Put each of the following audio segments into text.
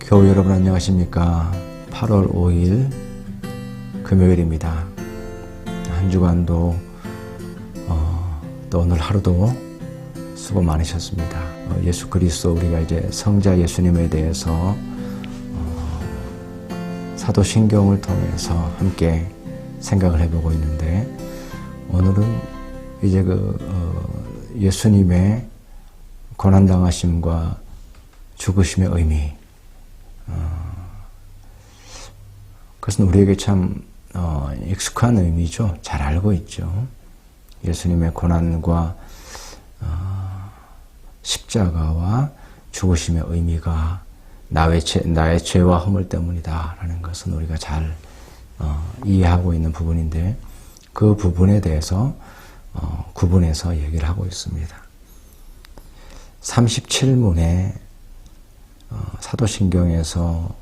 교우 여러분 안녕하십니까? 8월 5일 금요일입니다. 한 주간도 또 오늘 하루도 수고 많으셨습니다. 예수 그리스도 우리가 이제 성자 예수님에 대해서 사도신경을 통해서 함께 생각을 해보고 있는데, 오늘은 이제 예수님의 고난당하심과 죽으심의 의미, 그것은 우리에게 참 익숙한 의미죠. 잘 알고 있죠. 예수님의 고난과 십자가와 죽으심의 의미가 나의 죄와 허물 때문이다 라는 것은 우리가 잘 이해하고 있는 부분인데, 그 부분에 대해서 구분해서 얘기를 하고 있습니다. 37문에 사도신경에서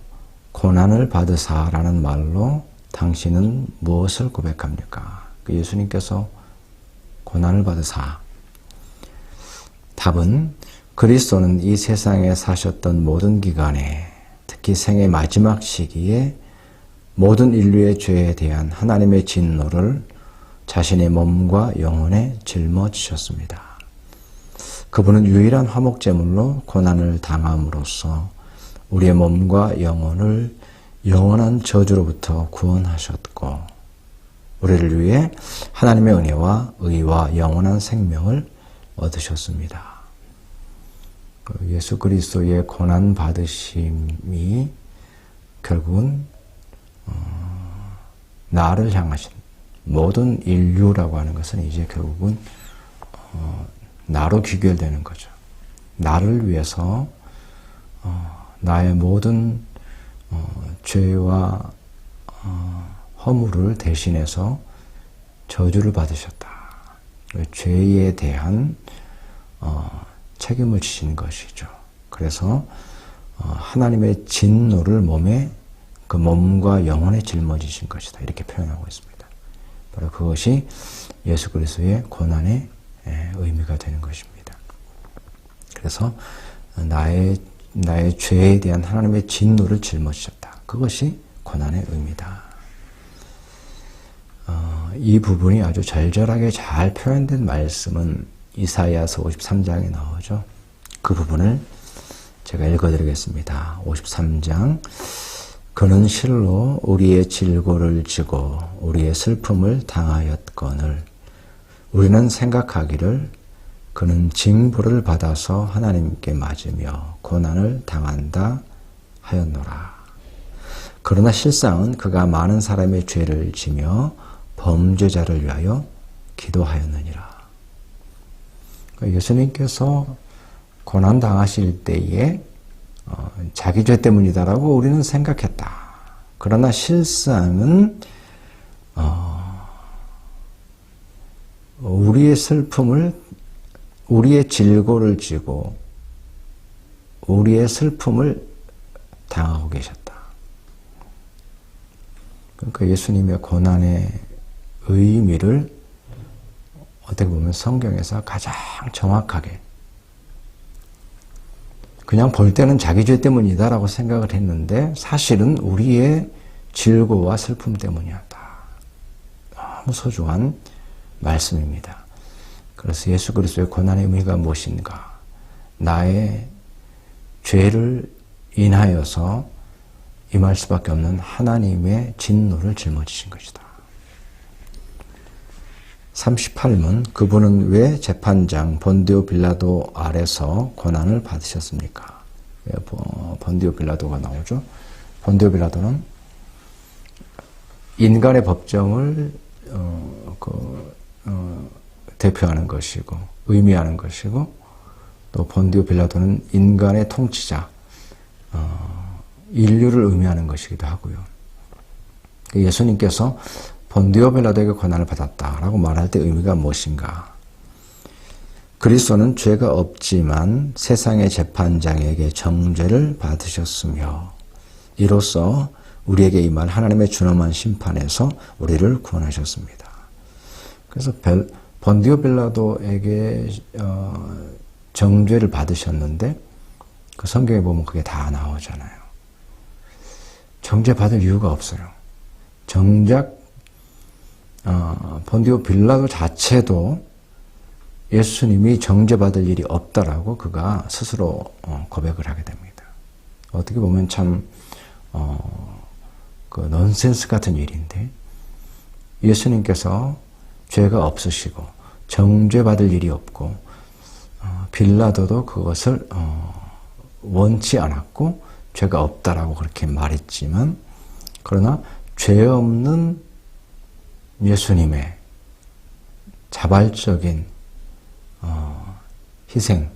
고난을 받으사라는 말로 당신은 무엇을 고백합니까? 예수님께서 고난을 받으사. 답은 그리스도는 이 세상에 사셨던 모든 기간에, 특히 생의 마지막 시기에 모든 인류의 죄에 대한 하나님의 진노를 자신의 몸과 영혼에 짊어지셨습니다. 그분은 유일한 화목제물로 고난을 당함으로써 우리의 몸과 영혼을 영원한 저주로부터 구원하셨고, 우리를 위해 하나님의 은혜와 의와 영원한 생명을 얻으셨습니다. 예수 그리스도의 고난 받으심이 결국은 나를 향하신 모든 인류라고 하는 것은 이제 결국은 나로 귀결되는 거죠. 나를 위해서 나의 모든 죄와 허물을 대신해서 저주를 받으셨다. 죄에 대한 책임을 지신 것이죠. 그래서 하나님의 진노를 그 몸과 영혼에 짊어지신 것이다. 이렇게 표현하고 있습니다. 바로 그것이 예수 그리스도의 고난의 의미가 되는 것입니다. 그래서 나의 죄에 대한 하나님의 진노를 짊어지셨다. 그것이 고난의 의미다. 이 부분이 아주 절절하게 잘 표현된 말씀은 이사야서 53장에 나오죠. 그 부분을 제가 읽어드리겠습니다. 53장. 그는 실로 우리의 질고를 지고 우리의 슬픔을 당하였거늘 우리는 생각하기를 그는 징벌을 받아서 하나님께 맞으며 고난을 당한다 하였노라. 그러나 실상은 그가 많은 사람의 죄를 지며 범죄자를 위하여 기도하였느니라. 예수님께서 고난 당하실 때에 자기 죄 때문이다라고 우리는 생각했다. 그러나 실상은 우리의 슬픔을, 우리의 질고를 지고 우리의 슬픔을 당하고 계셨다. 그러니까 예수님의 고난의 의미를 어떻게 보면 성경에서 가장 정확하게, 그냥 볼 때는 자기 죄 때문이다라고 생각을 했는데 사실은 우리의 질고와 슬픔 때문이었다. 너무 소중한 말씀입니다. 그래서 예수 그리스도의 고난의 의미가 무엇인가? 나의 죄를 인하여서 임할 수밖에 없는 하나님의 진노를 짊어지신 것이다. 38문. 그분은 왜 재판장 본디오 빌라도 아래서 고난을 받으셨습니까? 본디오 빌라도가 나오죠. 본디오 빌라도는 인간의 법정을 대표하는 것이고 의미하는 것이고, 또 본디오 빌라도는 인간의 통치자, 인류를 의미하는 것이기도 하고요. 예수님께서 본디오 빌라도에게 고난을 받았다라고 말할 때 의미가 무엇인가? 그리스도는 죄가 없지만 세상의 재판장에게 정죄를 받으셨으며 이로써 우리에게 임할 하나님의 준엄한 심판에서 우리를 구원하셨습니다. 그래서 본디오 빌라도에게 정죄를 받으셨는데 그 성경에 보면 그게 다 나오잖아요. 정죄받을 이유가 없어요. 정작 본디오 빌라도 자체도 예수님이 정죄받을 일이 없다라고 그가 스스로 고백을 하게 됩니다. 어떻게 보면 참 그 넌센스 같은 일인데, 예수님께서 죄가 없으시고 정죄받을 일이 없고 빌라도도 그것을 원치 않았고 죄가 없다라고 그렇게 말했지만, 그러나 죄 없는 예수님의 자발적인 희생,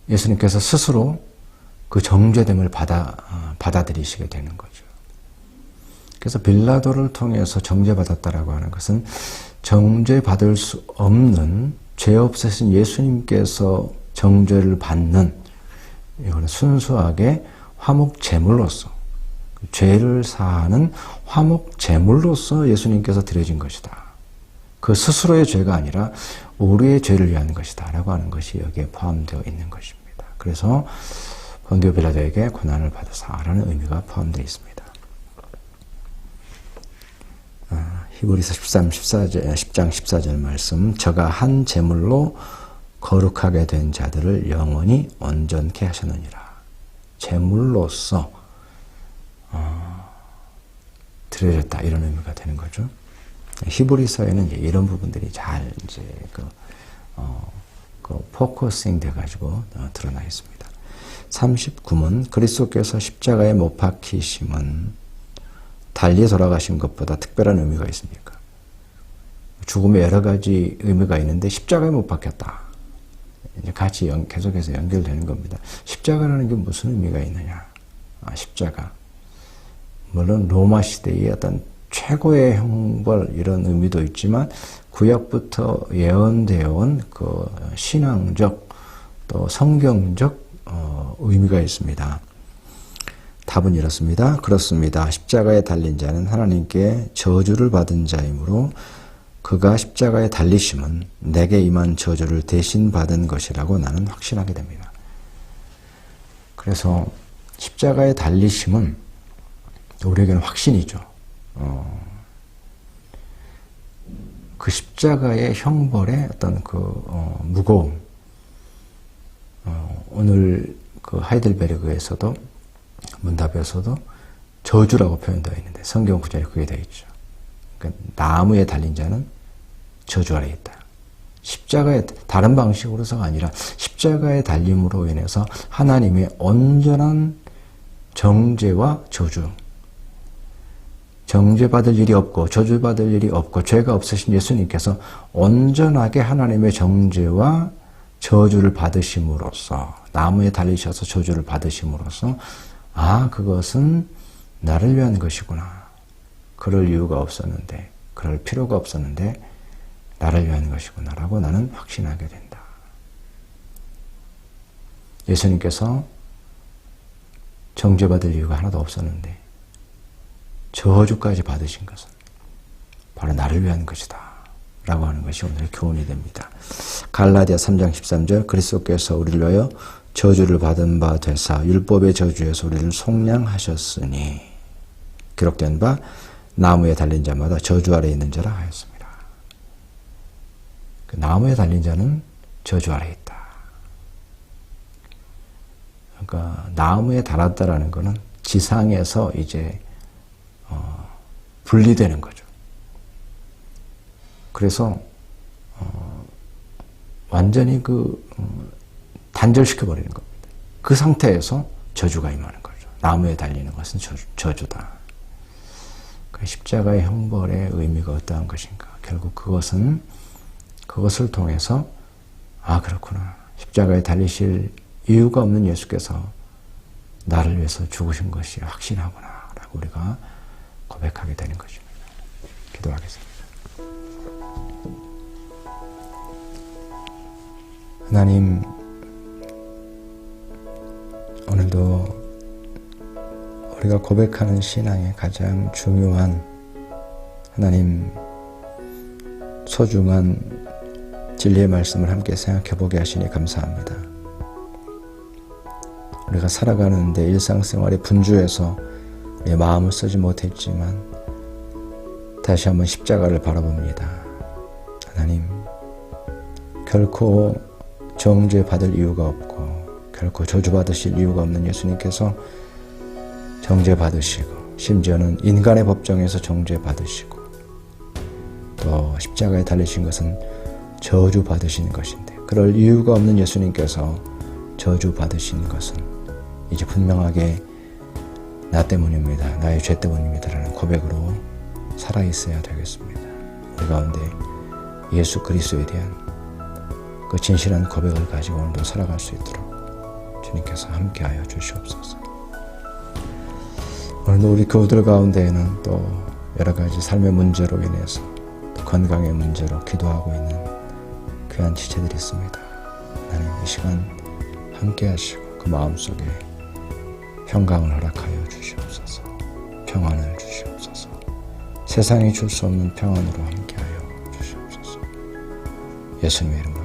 예수님께서 스스로 그 정죄됨을 받아들이시게 되는 거죠. 그래서 빌라도를 통해서 정죄받았다라고 하는 것은 정죄받을 수 없는 죄 없으신 예수님께서 정죄를 받는, 이거는 순수하게 화목 제물로서, 죄를 사하는 화목 제물로서 예수님께서 드려진 것이다. 그 스스로의 죄가 아니라 우리의 죄를 위한 것이다 라고 하는 것이 여기에 포함되어 있는 것입니다. 그래서 본디오 빌라도에게 고난을 받으사라는 의미가 포함되어 있습니다. 히브리서 10장 14절 말씀, 저가 한 제물로 거룩하게 된 자들을 영원히 온전케 하셨느니라. 제물로서 드려졌다, 이런 의미가 되는 거죠. 히브리서에는 이제 이런 부분들이 잘 이제 포커싱 돼가지고 드러나 있습니다. 39문, 그리스도께서 십자가에 못 박히심은 달리 돌아가신 것보다 특별한 의미가 있습니까? 죽음에 여러 가지 의미가 있는데 십자가에 못 박혔다. 이제 같이 계속해서 연결되는 겁니다. 십자가라는 게 무슨 의미가 있느냐? 십자가. 물론 로마 시대의 어떤 최고의 형벌, 이런 의미도 있지만 구약부터 예언되어 온 그 신앙적 또 성경적 의미가 있습니다. 답은 이렇습니다. 그렇습니다. 십자가에 달린 자는 하나님께 저주를 받은 자이므로 그가 십자가에 달리심은 내게 임한 저주를 대신 받은 것이라고 나는 확신하게 됩니다. 그래서 십자가에 달리심은 우리에게는 확신이죠. 그 십자가의 형벌의 어떤 그 무거움, 오늘 그 하이델베르그에서도 문답에서도 저주라고 표현되어 있는데 성경 구절에 그게 되어 있죠. 그러니까 나무에 달린 자는 저주 아래 있다. 십자가에, 다른 방식으로서가 아니라 십자가에 달림으로 인해서 하나님의 온전한 정죄와 저주, 정죄받을 일이 없고 저주받을 일이 없고 죄가 없으신 예수님께서 온전하게 하나님의 정죄와 저주를 받으심으로써, 나무에 달리셔서 저주를 받으심으로써 그것은 나를 위한 것이구나. 그럴 이유가 없었는데, 그럴 필요가 없었는데 나를 위한 것이구나 라고 나는 확신하게 된다. 예수님께서 정죄받을 이유가 하나도 없었는데 저주까지 받으신 것은 바로 나를 위한 것이다 라고 하는 것이 오늘 교훈이 됩니다. 갈라디아 3장 13절, 그리스도께서 우리를 위하여 저주를 받은 바 되사 율법의 저주에서 우리를 속량하셨으니 기록된 바 나무에 달린 자마다 저주 아래 있는 자라 하였습니다. 그 나무에 달린 자는 저주 아래 있다. 그러니까 나무에 달았다라는 것은 지상에서 이제 분리되는 거죠. 그래서 완전히 단절시켜 버리는 겁니다. 그 상태에서 저주가 임하는 거죠. 나무에 달리는 것은 저주다. 그 십자가의 형벌의 의미가 어떠한 것인가? 결국 그것을 통해서 그렇구나. 십자가에 달리실 이유가 없는 예수께서 나를 위해서 죽으신 것이 확신하구나 라고 우리가 고백하게 되는 것입니다. 기도하겠습니다. 하나님, 오늘도 우리가 고백하는 신앙의 가장 중요한, 하나님 소중한 진리의 말씀을 함께 생각해 보게 하시니 감사합니다. 우리가 살아가는데 일상생활의 분주해서 우리의 마음을 쓰지 못했지만 다시 한번 십자가를 바라봅니다. 하나님, 결코 정죄받을 이유가 없고 결코 저주받으실 이유가 없는 예수님께서 정죄받으시고 심지어는 인간의 법정에서 정죄받으시고 또 십자가에 달리신 것은 저주받으시는 것인데 그럴 이유가 없는 예수님께서 저주받으신 것은 이제 분명하게 나 때문입니다. 나의 죄 때문입니다. 라는 고백으로 살아있어야 되겠습니다. 우리 가운데 예수 그리스도에 대한 그 진실한 고백을 가지고 오늘도 살아갈 수 있도록 주님께서 함께하여 주시옵소서. 오늘도 우리 교우들 가운데에는 또 여러 가지 삶의 문제로 인해서 또 건강의 문제로 기도하고 있는 귀한 지체들이 있습니다. 하나님 이 시간 함께하시고 그 마음속에 평강을 허락하여 주시옵소서. 평안을 주시옵소서. 세상이 줄 수 없는 평안으로 함께하여 주시옵소서. 예수님의 이름으로